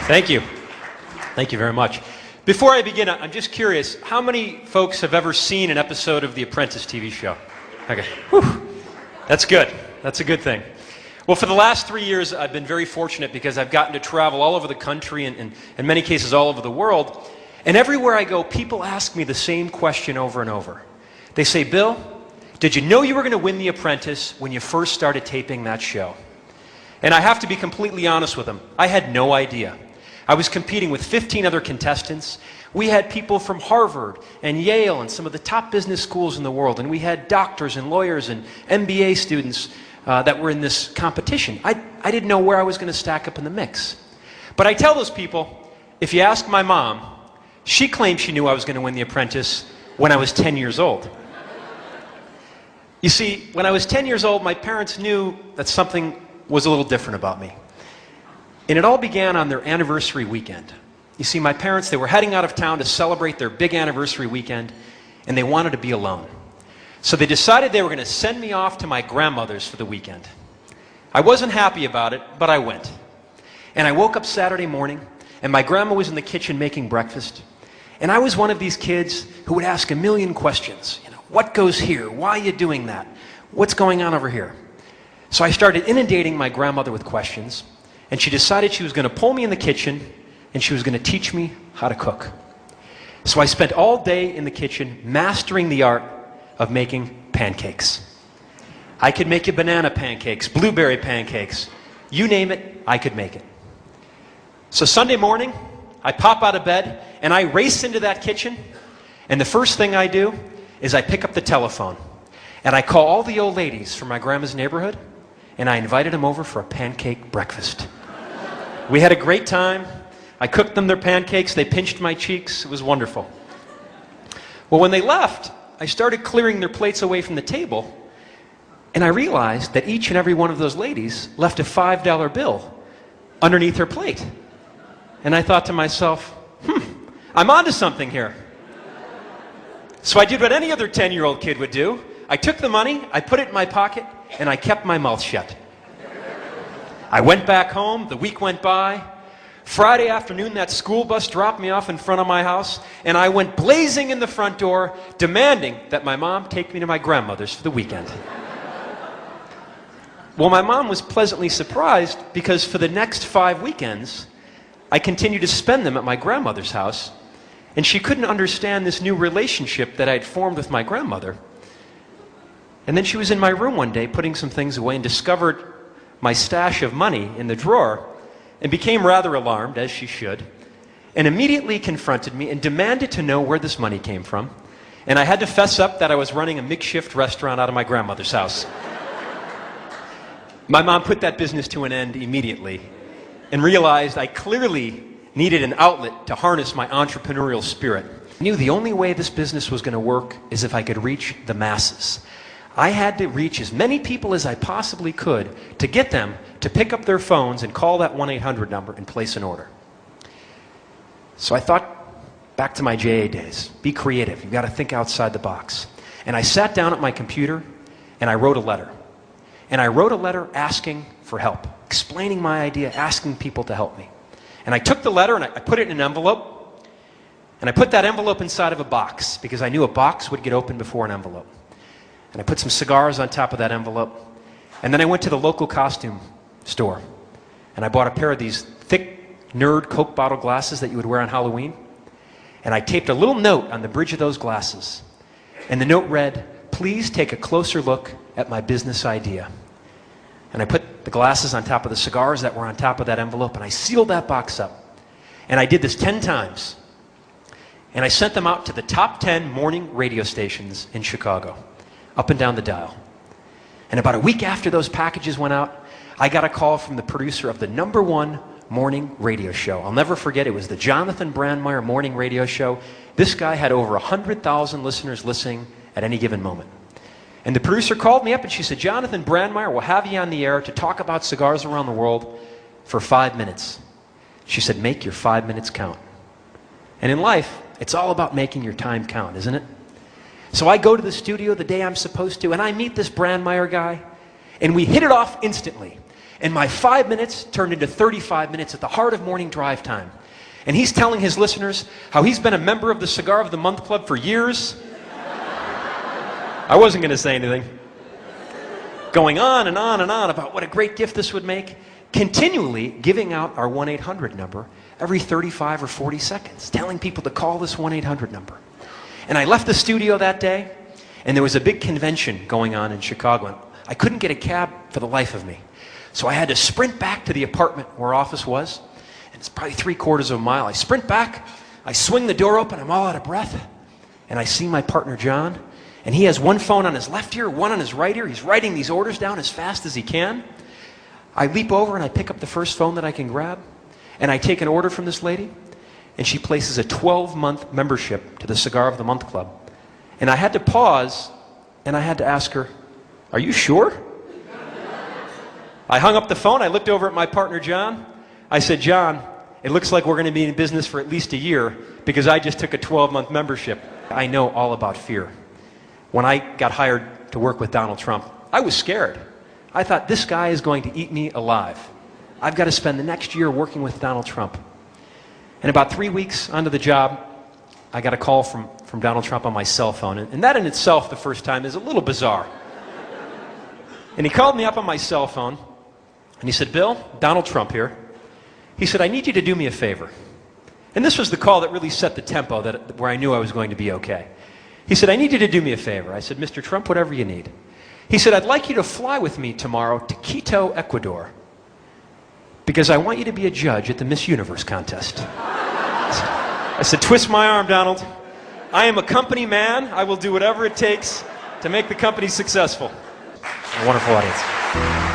Thank you. Thank you very much. Before I begin, I'm just curious, how many folks have ever seen an episode of the Apprentice TV show? Okay. Whew. That's good. That's a good thing. Well, for the last 3 years, I've been very fortunate because I've gotten to travel all over the country and in many cases all over the world. And everywhere I go, people ask me the same question over and over. They say, Bill, did you know you were going to win The Apprentice when you first started taping that show? And I have to be completely honest with them. I had no idea. I was competing with 15 other contestants. We had people from Harvard and Yale and some of the top business schools in the world. And we had doctors and lawyers and MBA students that were in this competition. I didn't know where I was going to stack up in the mix. But I tell those people, if you ask my mom, she claimed she knew I was going to win The Apprentice when I was 10 years old. You see, when I was 10 years old, my parents knew that something was a little different about me. And it all began on their anniversary weekend. You see, my parents, they were heading out of town to celebrate their big anniversary weekend, and they wanted to be alone. So they decided they were going to send me off to my grandmother's for the weekend. I wasn't happy about it, but I went. And I woke up Saturday morning, and my grandma was in the kitchen making breakfast. And I was one of these kids who would ask a million questions. You know, what goes here? Why are you doing that? What's going on over here? So I started inundating my grandmother with questions, and she decided she was going to pull me in the kitchen and she was going to teach me how to cook. So I spent all day in the kitchen mastering the art of making pancakes. I could make you banana pancakes, blueberry pancakes, you name it, I could make it. So Sunday morning, I pop out of bed and I race into that kitchen, and the first thing I do is I pick up the telephone and I call all the old ladies from my grandma's neighborhood, and I invited them over for a pancake breakfast. We had a great time. I cooked them their pancakes. They pinched my cheeks. It was wonderful. Well, when they left, I started clearing their plates away from the table, and I realized that each and every one of those ladies left a $5 bill underneath her plate. And I thought to myself, I'm onto something here. So I did what any other 10-year-old kid would do. I took the money, I put it in my pocket, and I kept my mouth shut. I went back home, the week went by. Friday afternoon, that school bus dropped me off in front of my house, and I went blazing in the front door, demanding that my mom take me to my grandmother's for the weekend. Well, my mom was pleasantly surprised because for the next 5 weekends, I continued to spend them at my grandmother's house, and she couldn't understand this new relationship that I had formed with my grandmother. And then she was in my room one day putting some things away and discovered my stash of money in the drawer and became rather alarmed, as she should, and immediately confronted me and demanded to know where this money came from. And I had to fess up that I was running a makeshift restaurant out of my grandmother's house. My mom put that business to an end immediately and realized I clearly needed an outlet to harness my entrepreneurial spirit. I knew the only way this business was going to work is if I could reach the masses. I had to reach as many people as I possibly could to get them to pick up their phones and call that 1-800 number and place an order. So I thought back to my JA days. Be creative. You've got to think outside the box. And I sat down at my computer and I wrote a letter. And I wrote a letter asking for help, explaining my idea, asking people to help me. And I took the letter and I put it in an envelope. And I put that envelope inside of a box because I knew a box would get opened before an envelope. And I put some cigars on top of that envelope. And then I went to the local costume store. And I bought a pair of these thick nerd Coke bottle glasses that you would wear on Halloween. And I taped a little note on the bridge of those glasses. And the note read, "Please take a closer look at my business idea." And I put the glasses on top of the cigars that were on top of that envelope. And I sealed that box up. And I did this 10 times. And I sent them out to the top 10 morning radio stations in Chicago, up and down the dial. And about a week after those packages went out, I got a call from the producer of the #1 morning radio show. I'll never forget, it was the Jonathan Brandmeier morning radio show. This guy had over 100,000 listeners listening at any given moment. And the producer called me up and she said, "Jonathan Brandmeier will have you on the air to talk about cigars around the world for 5 minutes." She said, "Make your 5 minutes count." And in life, it's all about making your time count, isn't it? So I go to the studio the day I'm supposed to, and I meet this Brandmeier guy, and we hit it off instantly. And my 5 minutes turned into 35 minutes at the heart of morning drive time. And he's telling his listeners how he's been a member of the Cigar of the Month Club for years. I wasn't going to say anything. Going on and on and on about what a great gift this would make. Continually giving out our 1-800 number every 35 or 40 seconds, telling people to call this 1-800 number. And I left the studio that day, and there was a big convention going on in Chicago. And I couldn't get a cab for the life of me. So I had to sprint back to the apartment where our office was, and it's probably 3/4 of a mile. I sprint back, I swing the door open, I'm all out of breath, and I see my partner John, and he has one phone on his left ear, one on his right ear. He's writing these orders down as fast as he can. I leap over and I pick up the first phone that I can grab, and I take an order from this lady, and she places a 12-month membership to the Cigar of the Month Club. And I had to pause, and I had to ask her, "Are you sure?" I hung up the phone, I looked over at my partner John. I said, "John, it looks like we're going to be in business for at least a year because I just took a 12-month membership." I know all about fear. When I got hired to work with Donald Trump, I was scared. I thought, this guy is going to eat me alive. I've got to spend the next year working with Donald Trump. And about 3 weeks onto the job, I got a call from Donald Trump on my cell phone. And that in itself, the first time, is a little bizarre. And he called me up on my cell phone, and he said, "Bill, Donald Trump here." He said, "I need you to do me a favor." And this was the call that really set the tempo where I knew I was going to be okay. He said, "I need you to do me a favor." I said, "Mr. Trump, whatever you need." He said, "I'd like you to fly with me tomorrow to Quito, Ecuador, because I want you to be a judge at the Miss Universe contest." I said, "Twist my arm, Donald. I am a company man. I will do whatever it takes to make the company successful." A wonderful audience.